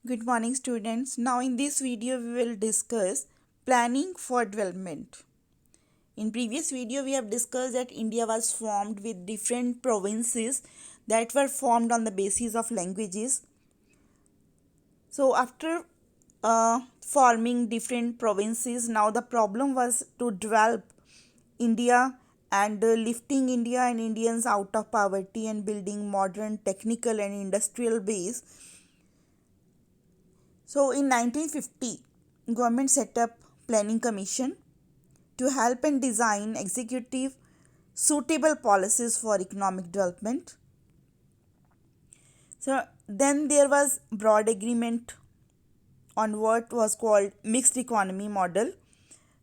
Good morning students. Now in this video we will discuss planning for development. In previous video we have discussed that India was formed with different provinces that were formed on the basis of languages. So after forming different provinces, now the problem was to develop India and lifting India and Indians out of poverty and building modern technical and industrial base. So in 1950, government set up planning commission to help and design executive suitable policies for economic development. So then there was broad agreement on what was called mixed economy model.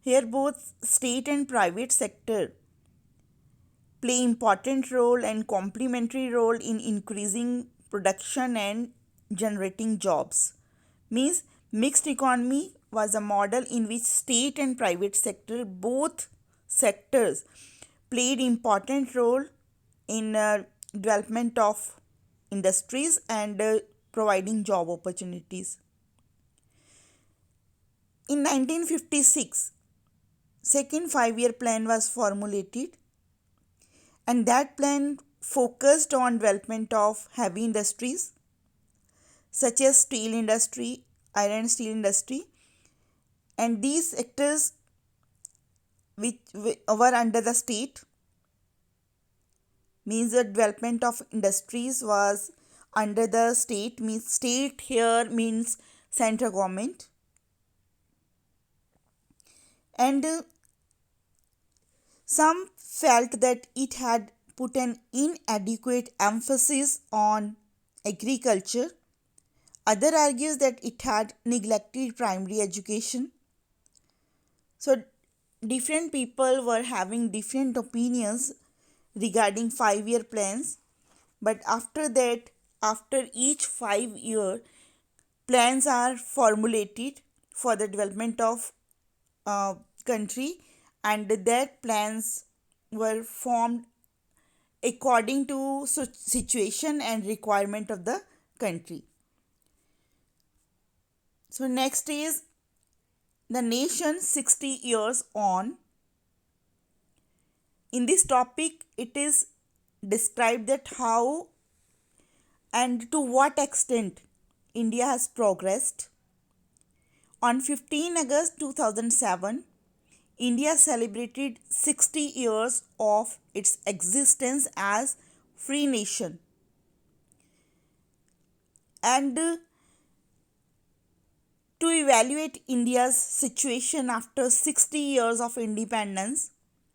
Here both state and private sector play important role and complementary role in increasing production and generating jobs. Means mixed economy was a model in which state and private sector, both sectors, played important role in development of industries and providing job opportunities. In 1956, second 5-year plan was formulated, and that plan focused on development of heavy industries such as steel industry, iron and steel industry, and these sectors which were under the state, means the development of industries was under the state, means state here means central government, and some felt that it had put an inadequate emphasis on agriculture. Other argues that it had neglected primary education. So different people were having different opinions regarding 5-year plans, but after that, after each 5-year plans are formulated for the development of country, and that plans were formed according to situation and requirement of the country. So next is the nation 60 years on. In this topic it is described that how and to what extent India has progressed. On 15 August 2007, India celebrated 60 years of its existence as free nation. And to evaluate India's situation after 60 years of independence,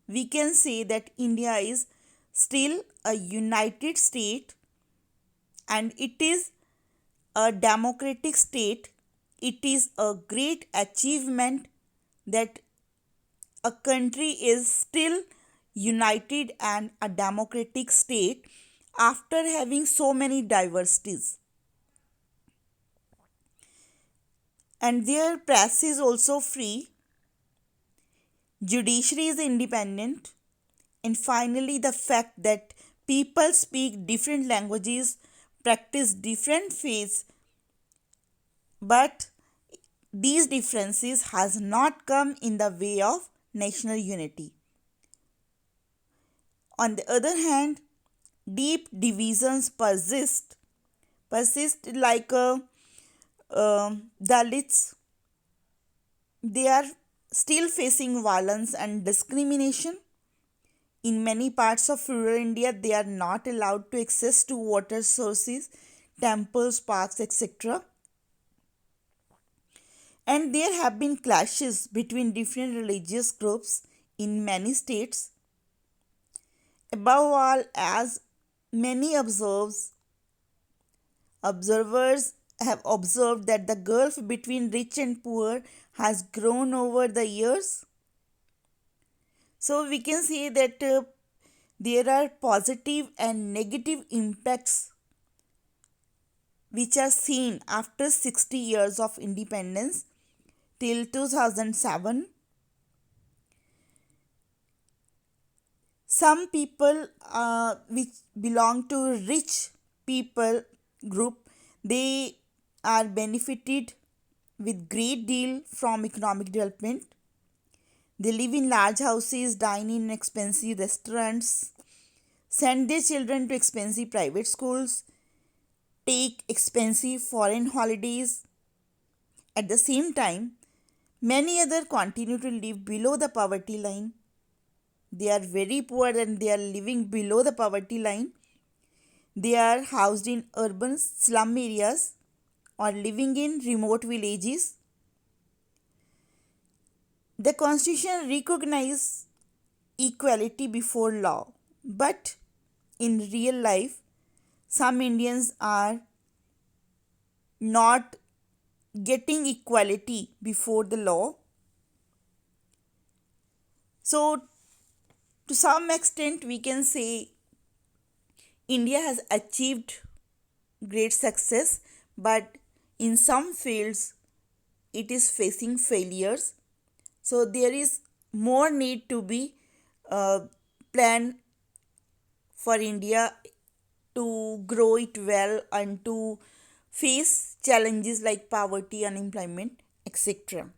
we can say that India is still a united state and it is a democratic state. It is a great achievement that a country is still united and a democratic state after having so many diversities. And their press is also free, judiciary is independent, and finally the fact that people speak different languages, practice different faiths, but these differences has not come in the way of national unity. On the other hand, deep divisions persist like Dalits. They are still facing violence and discrimination. In many parts of rural India, they are not allowed to access to water sources, temples, parks, etc. And there have been clashes between different religious groups in many states. Above all, as many observers have observed that the gulf between rich and poor has grown over the years. So we can say that there are positive and negative impacts which are seen after 60 years of independence till 2007. Some people which belong to rich people group, they are benefited with great deal from economic development. They live in large houses, dine in expensive restaurants, send their children to expensive private schools, take expensive foreign holidays. At the same time, many others continue to live below the poverty line. They are very poor and they are living below the poverty line. They are housed in urban slum areas or living in remote villages. The constitution recognizes equality before law, but in real life, some Indians are not getting equality before the law. So, to some extent, we can say India has achieved great success, but in some fields, it is facing failures. So, there is more need to be planned for India to grow it well and to face challenges like poverty, unemployment, etc.